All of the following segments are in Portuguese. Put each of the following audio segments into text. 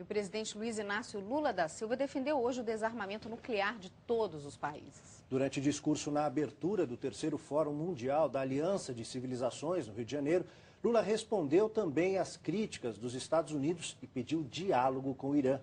E o presidente Luiz Inácio Lula da Silva defendeu hoje o desarmamento nuclear de todos os países. Durante discurso na abertura do 3º Fórum Mundial da Aliança de Civilizações, no Rio de Janeiro, Lula respondeu também às críticas dos Estados Unidos e pediu diálogo com o Irã.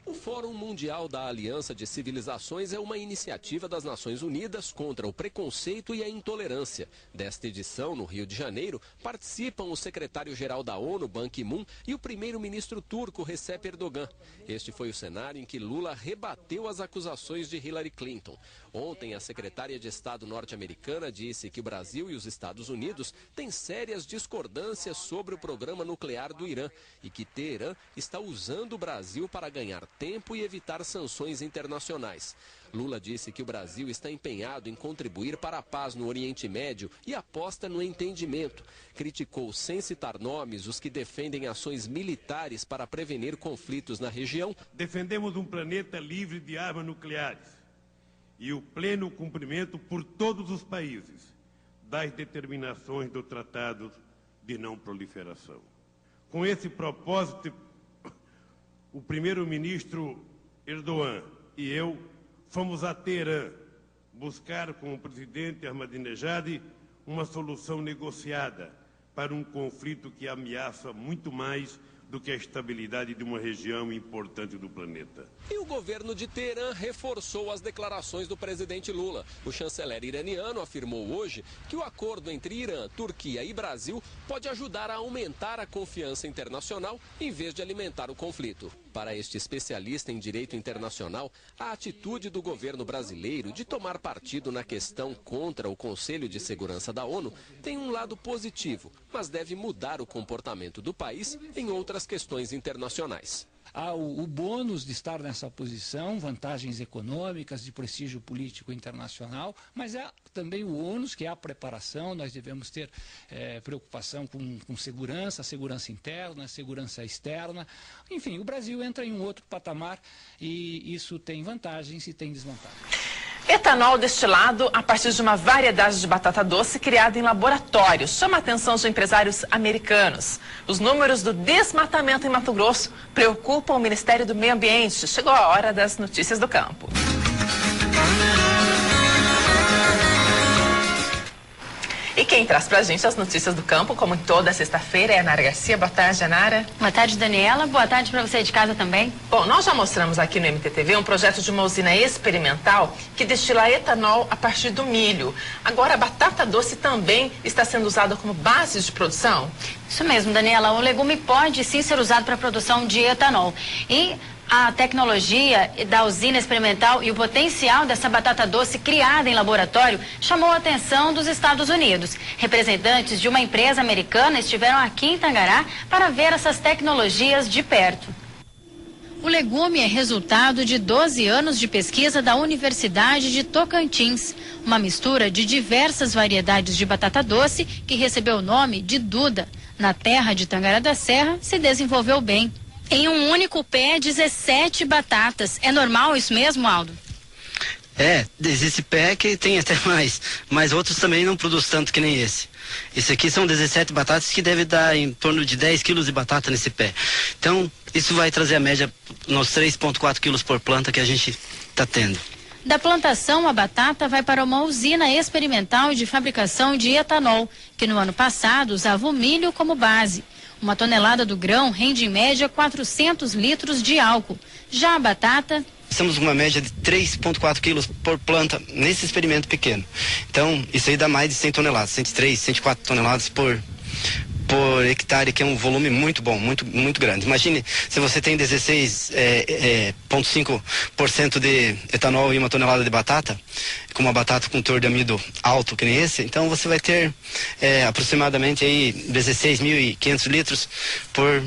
O Fórum Mundial da Aliança de Civilizações é uma iniciativa das Nações Unidas contra o preconceito e a intolerância. Desta edição, no Rio de Janeiro, participam o secretário-geral da ONU, Ban Ki-moon, e o primeiro-ministro turco, Recep Erdogan. Este foi o cenário em que Lula rebateu as acusações de Hillary Clinton. Ontem, a secretária de Estado norte-americana disse que o Brasil e os Estados Unidos têm sérias discordâncias sobre o programa nuclear do Irã e que Teherã está usando o Brasil para ganhar tempo e evitar sanções internacionais. Lula disse que o Brasil está empenhado em contribuir para a paz no Oriente Médio e aposta no entendimento. Criticou, sem citar nomes, os que defendem ações militares para prevenir conflitos na região. Defendemos um planeta livre de armas nucleares e o pleno cumprimento por todos os países das determinações do Tratado de Não Proliferação. Com esse propósito, o primeiro-ministro Erdogan e eu fomos a Teherã buscar com o presidente Ahmadinejad uma solução negociada para um conflito que ameaça muito mais do que a estabilidade de uma região importante do planeta. E o governo de Teherã reforçou as declarações do presidente Lula. O chanceler iraniano afirmou hoje que o acordo entre Irã, Turquia e Brasil pode ajudar a aumentar a confiança internacional em vez de alimentar o conflito. Para este especialista em direito internacional, a atitude do governo brasileiro de tomar partido na questão contra o Conselho de Segurança da ONU tem um lado positivo, mas deve mudar o comportamento do país em outras questões internacionais. Há o bônus de estar nessa posição, vantagens econômicas, de prestígio político internacional, mas é também o ônus, que é a preparação. Nós devemos ter preocupação com segurança interna, segurança externa. Enfim, o Brasil entra em um outro patamar e isso tem vantagens e tem desvantagens. Etanol destilado a partir de uma variedade de batata doce criada em laboratório chama a atenção de empresários americanos. Os números do desmatamento em Mato Grosso preocupam o Ministério do Meio Ambiente. Chegou a hora das notícias do campo. E quem traz pra gente as notícias do campo, como toda sexta-feira, é a Nara Garcia. Boa tarde, Nara. Boa tarde, Daniela. Boa tarde para você de casa também. Bom, nós já mostramos aqui no MTTV um projeto de uma usina experimental que destila etanol a partir do milho. Agora, a batata doce também está sendo usada como base de produção? Isso mesmo, Daniela. O legume pode sim ser usado para a produção de etanol. E a tecnologia da usina experimental e o potencial dessa batata doce criada em laboratório chamou a atenção dos Estados Unidos. Representantes de uma empresa americana estiveram aqui em Tangará para ver essas tecnologias de perto. O legume é resultado de 12 anos de pesquisa da Universidade de Tocantins. Uma mistura de diversas variedades de batata doce que recebeu o nome de Duda. Na terra de Tangará da Serra se desenvolveu bem. Em um único pé, 17 batatas. É normal isso mesmo, Aldo? Existe pé que tem até mais, mas outros também não produzem tanto que nem esse. Esse aqui são 17 batatas que deve dar em torno de 10 quilos de batata nesse pé. Então, isso vai trazer a média nos 3,4 quilos por planta que a gente está tendo. Da plantação, a batata vai para uma usina experimental de fabricação de etanol, que no ano passado usava o milho como base. Uma tonelada do grão rende em média 400 litros de álcool. Já a batata... Estamos com uma média de 3,4 quilos por planta nesse experimento pequeno. Então, isso aí dá mais de 100 toneladas, 103, 104 toneladas por hectare, que é um volume muito bom, muito grande. Imagine se você tem 16,5% de etanol em uma tonelada de batata, com uma batata com teor de amido alto que nem esse, então você vai ter aproximadamente aí 16.500 litros por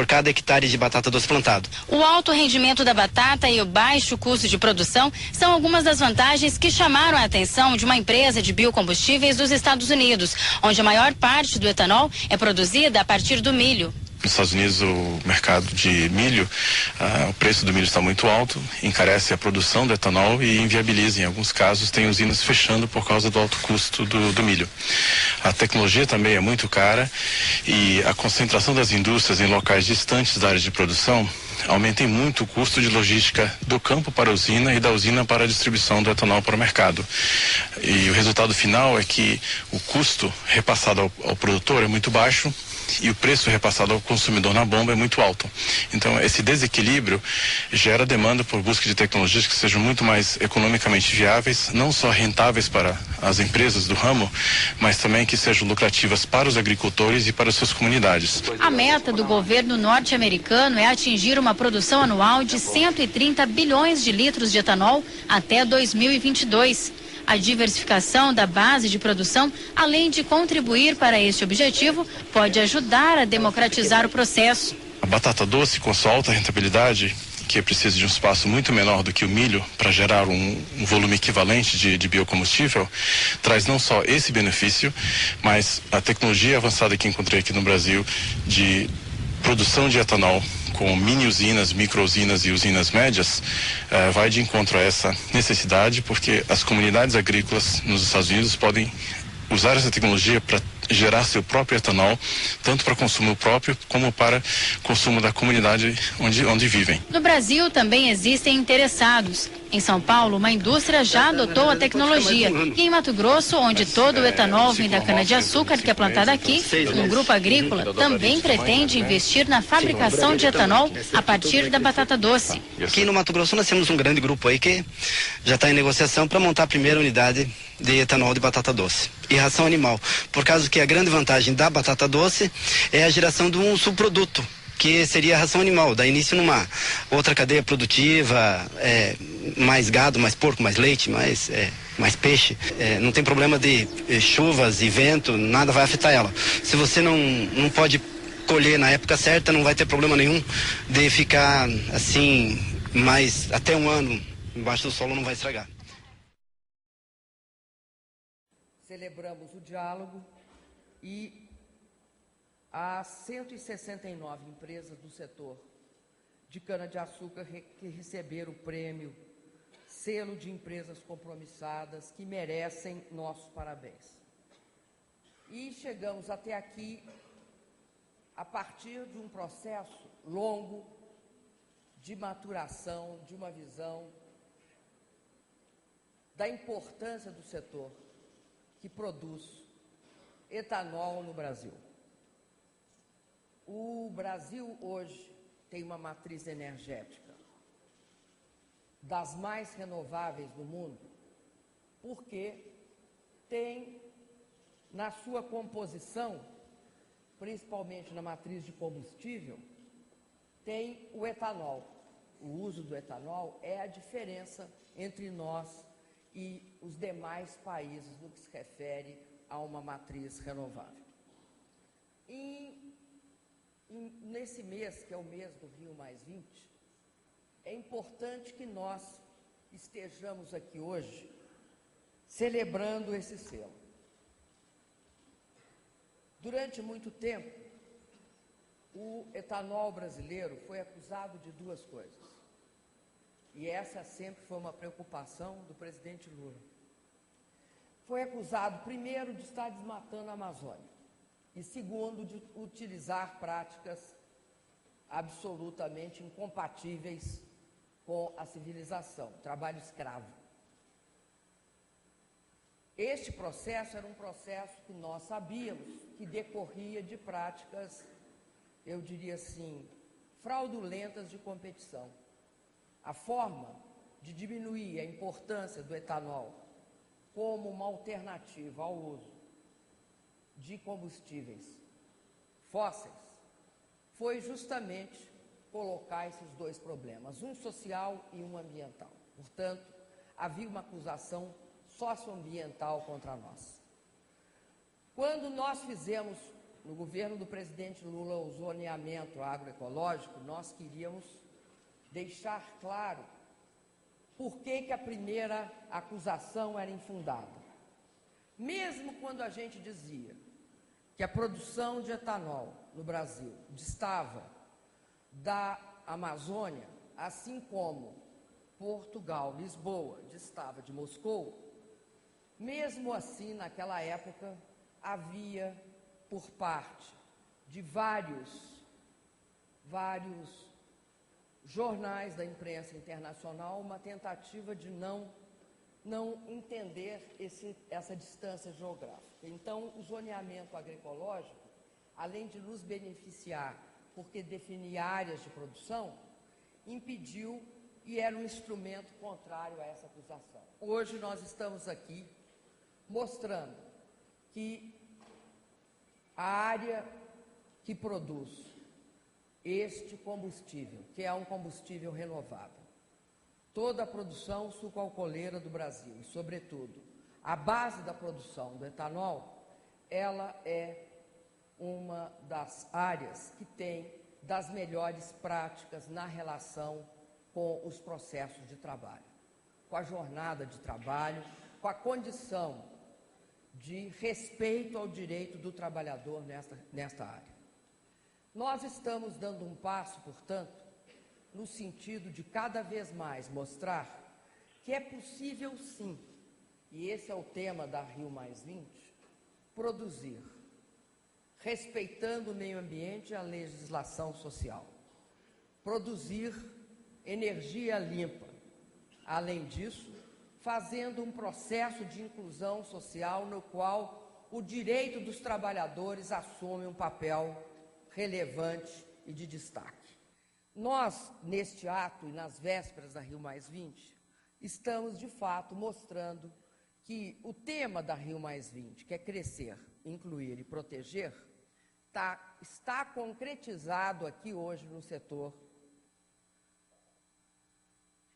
cada hectare de batata doce plantado. O alto rendimento da batata e o baixo custo de produção são algumas das vantagens que chamaram a atenção de uma empresa de biocombustíveis dos Estados Unidos, onde a maior parte do etanol é produzida a partir do milho. Nos Estados Unidos, o mercado de milho, o preço do milho está muito alto, encarece a produção do etanol e inviabiliza, em alguns casos, tem usinas fechando por causa do alto custo do milho. A tecnologia também é muito cara e a concentração das indústrias em locais distantes da área de produção aumentem muito o custo de logística do campo para a usina e da usina para a distribuição do etanol para o mercado. E o resultado final é que o custo repassado ao produtor é muito baixo e o preço repassado ao consumidor na bomba é muito alto. Então, esse desequilíbrio gera demanda por busca de tecnologias que sejam muito mais economicamente viáveis, não só rentáveis para as empresas do ramo, mas também que sejam lucrativas para os agricultores e para as suas comunidades. A meta do governo norte-americano é atingir uma produção anual de 130 bilhões de litros de etanol até 2022. A diversificação da base de produção, além de contribuir para este objetivo, pode ajudar a democratizar o processo. A batata doce, com sua alta rentabilidade, que precisa de um espaço muito menor do que o milho para gerar um volume equivalente de biocombustível, traz não só esse benefício, mas a tecnologia avançada que encontrei aqui no Brasil de produção de etanol com mini usinas, micro usinas e usinas médias, vai de encontro a essa necessidade, porque as comunidades agrícolas nos Estados Unidos podem usar essa tecnologia para gerar seu próprio etanol, tanto para consumo próprio como para consumo da comunidade onde vivem. No Brasil também existem interessados. Em São Paulo, uma indústria já adotou a tecnologia. E em Mato Grosso, onde todo o etanol vem da cana-de-açúcar que é plantada aqui, um grupo agrícola também pretende investir na fabricação de etanol a partir da batata doce. Aqui no Mato Grosso nós temos um grande grupo aí que já está em negociação para montar a primeira unidade de etanol de batata doce e ração animal. Por causa que a grande vantagem da batata doce é a geração de um subproduto, que seria a ração animal, dá início numa outra cadeia produtiva, mais gado, mais porco, mais leite, mais peixe. Não tem problema de chuvas e vento, nada vai afetar ela. Se você não pode colher na época certa, não vai ter problema nenhum de ficar assim, mais até um ano embaixo do solo, não vai estragar. Celebramos o diálogo e há 169 empresas do setor de cana-de-açúcar que receberam o prêmio Selo de Empresas Compromissadas, que merecem nossos parabéns. E chegamos até aqui a partir de um processo longo de maturação, de uma visão da importância do setor que produz etanol no Brasil. O Brasil hoje tem uma matriz energética das mais renováveis do mundo, porque tem na sua composição, principalmente na matriz de combustível, tem o etanol. O uso do etanol é a diferença entre nós e os demais países no que se refere a uma matriz renovável. Nesse mês, que é o mês do Rio+20, é importante que nós estejamos aqui hoje celebrando esse selo. Durante muito tempo, o etanol brasileiro foi acusado de duas coisas. E essa sempre foi uma preocupação do presidente Lula. Foi acusado, primeiro, de estar desmatando a Amazônia. E segundo, de utilizar práticas absolutamente incompatíveis com a civilização, trabalho escravo. Este processo era um processo que nós sabíamos que decorria de práticas, eu diria assim, fraudulentas de competição. A forma de diminuir a importância do etanol como uma alternativa ao uso de combustíveis fósseis foi justamente colocar esses dois problemas, um social e um ambiental. Portanto, havia uma acusação socioambiental contra nós. Quando nós fizemos, no governo do presidente Lula, o zoneamento agroecológico, nós queríamos deixar claro por que a primeira acusação era infundada. Mesmo quando a gente dizia que a produção de etanol no Brasil distava da Amazônia, assim como Portugal, Lisboa, distava de Moscou, mesmo assim, naquela época, havia, por parte de vários jornais da imprensa internacional, uma tentativa de não entender essa distância geográfica. Então, o zoneamento agroecológico, além de nos beneficiar, porque definia áreas de produção, impediu e era um instrumento contrário a essa acusação. Hoje nós estamos aqui mostrando que a área que produz este combustível, que é um combustível renovável, toda a produção sucroalcooleira do Brasil, e, sobretudo, a base da produção do etanol, ela é uma das áreas que tem das melhores práticas na relação com os processos de trabalho, com a jornada de trabalho, com a condição de respeito ao direito do trabalhador nesta área. Nós estamos dando um passo, portanto, no sentido de cada vez mais mostrar que é possível sim, e esse é o tema da Rio+20, produzir, respeitando o meio ambiente e a legislação social, produzir energia limpa, além disso, fazendo um processo de inclusão social no qual o direito dos trabalhadores assume um papel relevante e de destaque. Nós, neste ato e nas vésperas da Rio+20, estamos, de fato, mostrando que o tema da Rio+20, que é crescer, incluir e proteger, está concretizado aqui hoje no setor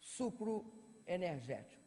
sucroenergético.